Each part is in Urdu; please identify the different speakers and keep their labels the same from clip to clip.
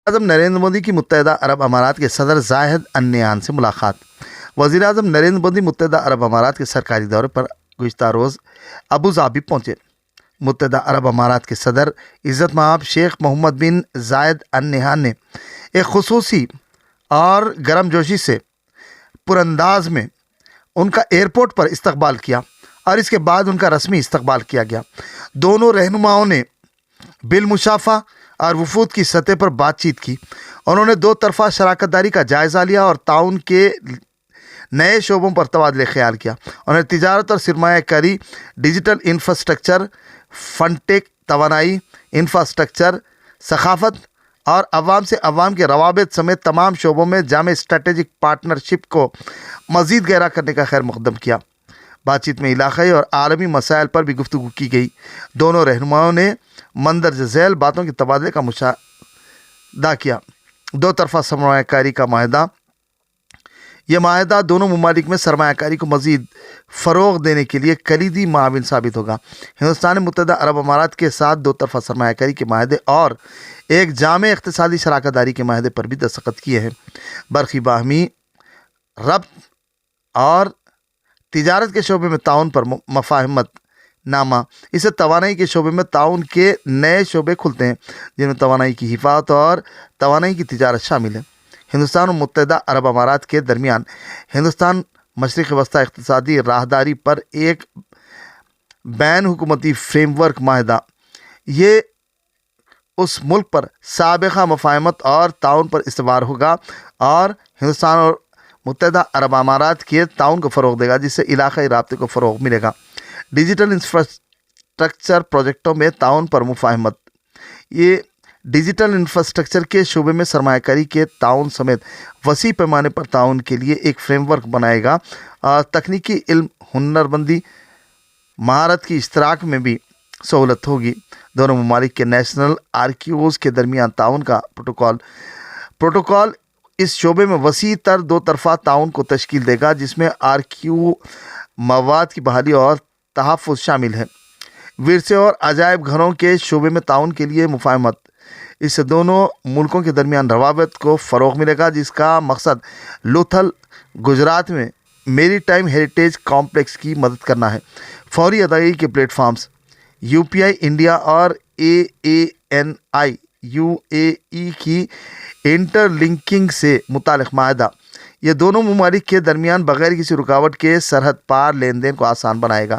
Speaker 1: اعظم نریندر مودی کی متحدہ عرب امارات کے صدر زاہد النہیان سے ملاقات۔ وزیر اعظم نریندر مودی متحدہ عرب امارات کے سرکاری دورے پر گزشتہ روز ابوظہبی پہنچے۔ متحدہ عرب امارات کے صدر عزت مآب شیخ محمد بن زاید النہیان نے ایک خصوصی اور گرم جوشی سے پرانداز میں ان کا ایئرپورٹ پر استقبال کیا اور اس کے بعد ان کا رسمی استقبال کیا گیا۔ دونوں رہنماؤں نے بالمشافہ اور وفود کی سطح پر بات چیت کی۔ انہوں نے دو طرفہ شراکت داری کا جائزہ لیا اور تعاون کے نئے شعبوں پر تبادلہ خیال کیا۔ انہوں نے تجارت اور سرمایہ کاری، ڈیجیٹل انفراسٹرکچر، فنٹیک، توانائی، انفراسٹرکچر، ثقافت اور عوام سے عوام کے روابط سمیت تمام شعبوں میں جامع اسٹریٹجک پارٹنرشپ کو مزید گہرا کرنے کا خیر مقدم کیا۔ بات چیت میں علاقائی اور عالمی مسائل پر بھی گفتگو کی گئی۔ دونوں رہنماؤں نے مندرجہ ذیل باتوں کے تبادلے کا مشاہدہ کیا۔ دو طرفہ سرمایہ کاری کا معاہدہ۔ یہ معاہدہ دونوں ممالک میں سرمایہ کاری کو مزید فروغ دینے کے لیے کلیدی معاون ثابت ہوگا۔ ہندوستان نے متحدہ عرب امارات کے ساتھ دو طرفہ سرمایہ کاری کے معاہدے اور ایک جامع اقتصادی شراکت داری کے معاہدے پر بھی دستخط کیے ہیں۔ برقی باہمی ربط اور تجارت کے شعبے میں تعاون پر مفاہمت نامہ۔ اس سے توانائی کے شعبے میں تعاون کے نئے شعبے کھلتے ہیں، جن میں توانائی کی حفاظت اور توانائی کی تجارت شامل ہے۔ ہندوستان اور متحدہ عرب امارات کے درمیان ہندوستان مشرق وسطی اقتصادی راہداری پر ایک بین حکومتی فریم ورک معاہدہ۔ یہ اس ملک پر سابقہ مفاہمت اور تعاون پر استوار ہوگا اور ہندوستان اور متحدہ عرب امارات کے تعاون کو فروغ دے گا، جس سے علاقائی رابطے کو فروغ ملے گا۔ ڈیجیٹل انفراسٹرکچر پروجیکٹوں میں تعاون پر مفاہمت۔ یہ ڈیجیٹل انفراسٹرکچر کے شعبے میں سرمایہ کاری کے تعاون سمیت وسیع پیمانے پر تعاون کے لیے ایک فریم ورک بنائے گا اور تکنیکی علم، ہنرمندی، مہارت کی اشتراک میں بھی سہولت ہوگی۔ دونوں ممالک کے نیشنل آرکیوز کے درمیان تعاون کا پروٹوکول اس شعبے میں وسیع تر دو طرفہ تعاون کو تشکیل دے گا، جس میں آرکیو مواد کی بحالی اور تحفظ شامل ہے۔ ورثے اور عجائب گھروں کے شعبے میں تعاون کے لیے مفاہمت۔ اس سے دونوں ملکوں کے درمیان روابط کو فروغ ملے گا، جس کا مقصد لوتھل، گجرات میں میری ٹائم ہیریٹیج کمپلیکس کی مدد کرنا ہے۔ فوری ادائیگی کے پلیٹ فارمز۔ یو پی آئی انڈیا اور AANI UAE کی انٹر لنکنگ سے متعلق معاہدہ۔ یہ دونوں ممالک کے درمیان بغیر کسی رکاوٹ کے سرحد پار لین دین کو آسان بنائے گا۔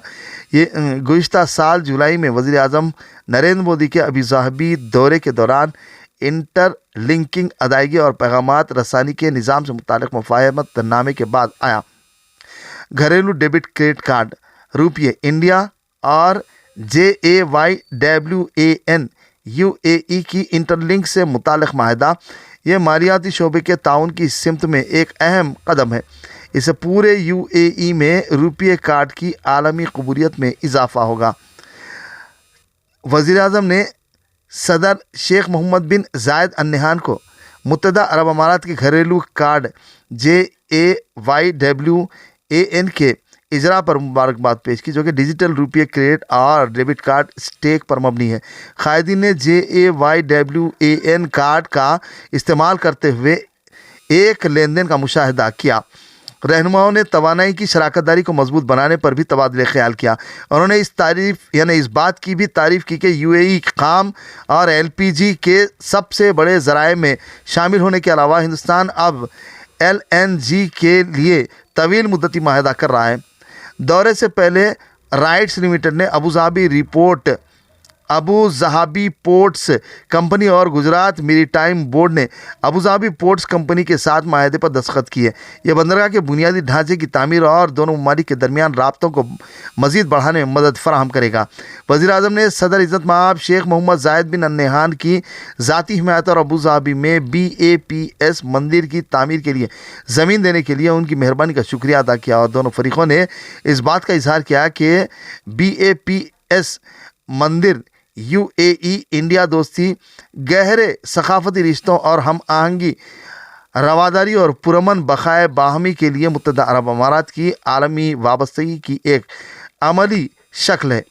Speaker 1: یہ گزشتہ سال جولائی میں وزیر اعظم نریندر مودی کے ابوظہبی دورے کے دوران انٹر لنکنگ ادائیگی اور پیغامات رسانی کے نظام سے متعلق مفاہمت نامے کے بعد آیا۔ گھریلو ڈیبٹ کریڈٹ کارڈ، روپے انڈیا اور JAYWAN UAE کی انٹر لنک سے متعلق معاہدہ۔ یہ مالیاتی شعبے کے تعاون کی سمت میں ایک اہم قدم ہے۔ اس سے پورے UAE میں روپے کارڈ کی عالمی قبولیت میں اضافہ ہوگا۔ وزیر اعظم نے صدر شیخ محمد بن زاید النہیان کو متحدہ عرب امارات کے گھریلو کارڈ JAYWAN کے اجرا پر مبارکباد پیش کی، جو کہ ڈیجیٹل روپے کریڈٹ اور ڈیبٹ کارڈ اسٹیک پر مبنی ہے۔ قائدین نے JAYWAN کارڈ کا استعمال کرتے ہوئے ایک لین دین کا مشاہدہ کیا۔ رہنماؤں نے توانائی کی شراکت داری کو مضبوط بنانے پر بھی تبادلہ خیال کیا۔ انہوں نے اس بات کی بھی تعریف کی کہ UAE خام اور LPG کے سب سے بڑے ذرائع میں شامل ہونے کے علاوہ ہندوستان اب LNG کے لیے طویل مدتی معاہدہ کر رہا ہے۔ دورے سے پہلے رائٹس لمیٹڈ نے ابوظہبی پورٹس کمپنی اور گجرات میری ٹائم بورڈ نے ابوظہبی پورٹس کمپنی کے ساتھ معاہدے پر دستخط کیے۔ یہ بندرگاہ کے بنیادی ڈھانچے کی تعمیر اور دونوں ممالک کے درمیان رابطوں کو مزید بڑھانے میں مدد فراہم کرے گا۔ وزیر اعظم نے صدر عزت مآب شیخ محمد زاید بن النہیان کی ذاتی حمایت اور ابوظہبی میں BAPS مندر کی تعمیر کے لیے زمین دینے کے لیے ان کی مہربانی کا شکریہ ادا کیا، اور دونوں فریقوں نے اس بات کا اظہار کیا کہ BAPS مندر UAE انڈیا دوستی، گہرے ثقافتی رشتوں اور ہم آہنگی، رواداری اور پرامن بقائے باہمی کے لیے متحدہ عرب امارات کی عالمی وابستگی کی ایک عملی شکل ہے۔